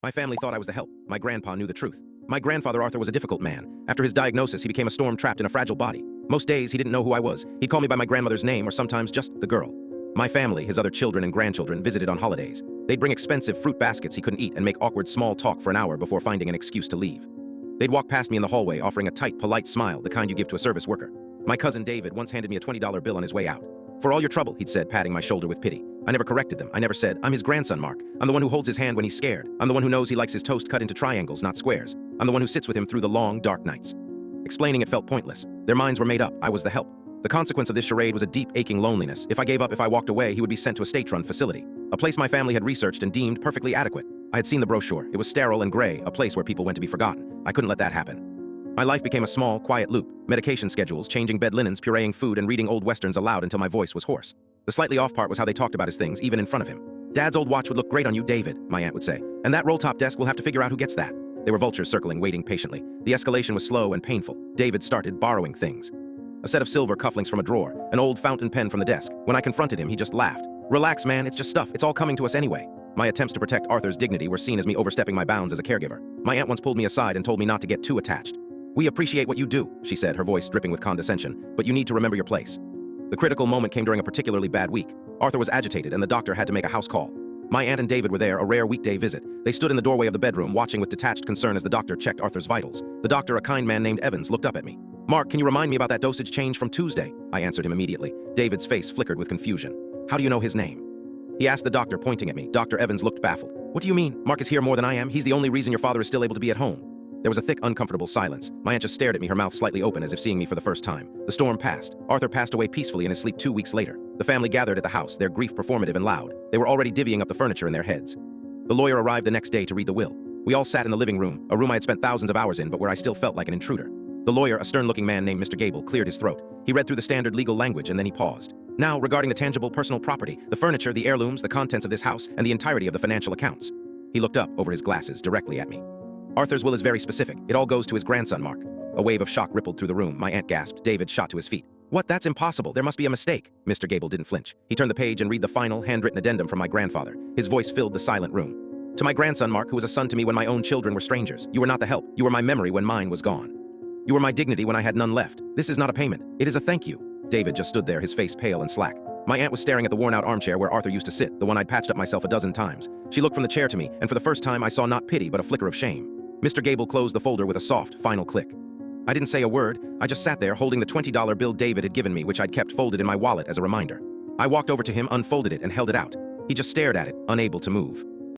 My family thought I was the help. My grandpa knew the truth. My grandfather Arthur was a difficult man. After his diagnosis, he became a storm trapped in a fragile body. Most days, he didn't know who I was. He'd call me by my grandmother's name or sometimes just the girl. My family, his other children and grandchildren, visited on holidays. They'd bring expensive fruit baskets he couldn't eat and make awkward small talk for an hour before finding an excuse to leave. They'd walk past me in the hallway offering a tight, polite smile, the kind you give to a service worker. My cousin David once handed me a $20 bill on his way out. "For all your trouble," he'd said, patting my shoulder with pity. I never corrected them. I never said, "I'm his grandson, Mark. I'm the one who holds his hand when he's scared. I'm the one who knows he likes his toast cut into triangles, not squares. I'm the one who sits with him through the long, dark nights." Explaining it felt pointless. Their minds were made up. I was the help. The consequence of this charade was a deep, aching loneliness. If I gave up, if I walked away, he would be sent to a state-run facility. A place my family had researched and deemed perfectly adequate. I had seen the brochure. It was sterile and gray, a place where people went to be forgotten. I couldn't let that happen. My life became a small, quiet loop. Medication schedules, changing bed linens, pureeing food, and reading old westerns aloud until my voice was hoarse. The slightly off part was how they talked about his things, even in front of him. "Dad's old watch would look great on you, David," my aunt would say. "And that roll-top desk, we'll have to figure out who gets that." There were vultures circling, waiting patiently. The escalation was slow and painful. David started borrowing things. A set of silver cufflinks from a drawer, an old fountain pen from the desk. When I confronted him, he just laughed. "Relax, man, it's just stuff. It's all coming to us anyway." My attempts to protect Arthur's dignity were seen as me overstepping my bounds as a caregiver. My aunt once pulled me aside and told me not to get too attached. "We appreciate what you do," she said, her voice dripping with condescension, "but you need to remember your place." The critical moment came during a particularly bad week. Arthur was agitated and the doctor had to make a house call. My aunt and David were there, a rare weekday visit. They stood in the doorway of the bedroom, watching with detached concern as the doctor checked Arthur's vitals. The doctor, a kind man named Evans, looked up at me. "Mark, can you remind me about that dosage change from Tuesday?" I answered him immediately. David's face flickered with confusion. "How do you know his name?" he asked the doctor, pointing at me. Dr. Evans looked baffled. "What do you mean? Mark is here more than I am. He's the only reason your father is still able to be at home." There was a thick, uncomfortable silence. My aunt just stared at me, her mouth slightly open as if seeing me for the first time. The storm passed. Arthur passed away peacefully in his sleep 2 weeks later. The family gathered at the house, their grief performative and loud. They were already divvying up the furniture in their heads. The lawyer arrived the next day to read the will. We all sat in the living room, a room I had spent thousands of hours in, but where I still felt like an intruder. The lawyer, a stern-looking man named Mr. Gable, cleared his throat. He read through the standard legal language and then he paused. "Now, regarding the tangible personal property, the furniture, the heirlooms, the contents of this house, and the entirety of the financial accounts." He looked up over his glasses directly at me. "Arthur's will is very specific. It all goes to his grandson, Mark." A wave of shock rippled through the room. My aunt gasped. David shot to his feet. "What? That's impossible. There must be a mistake." Mr. Gable didn't flinch. He turned the page and read the final, handwritten addendum from my grandfather. His voice filled the silent room. "To my grandson, Mark, who was a son to me when my own children were strangers. You were not the help. You were my memory when mine was gone. You were my dignity when I had none left. This is not a payment. It is a thank you." David just stood there, his face pale and slack. My aunt was staring at the worn-out armchair where Arthur used to sit, the one I'd patched up myself a dozen times. She looked from the chair to me, and for the first time I saw not pity but a flicker of shame. Mr. Gable closed the folder with a soft, final click. I didn't say a word. I just sat there holding the $20 bill David had given me, which I'd kept folded in my wallet as a reminder. I walked over to him, unfolded it, and held it out. He just stared at it, unable to move.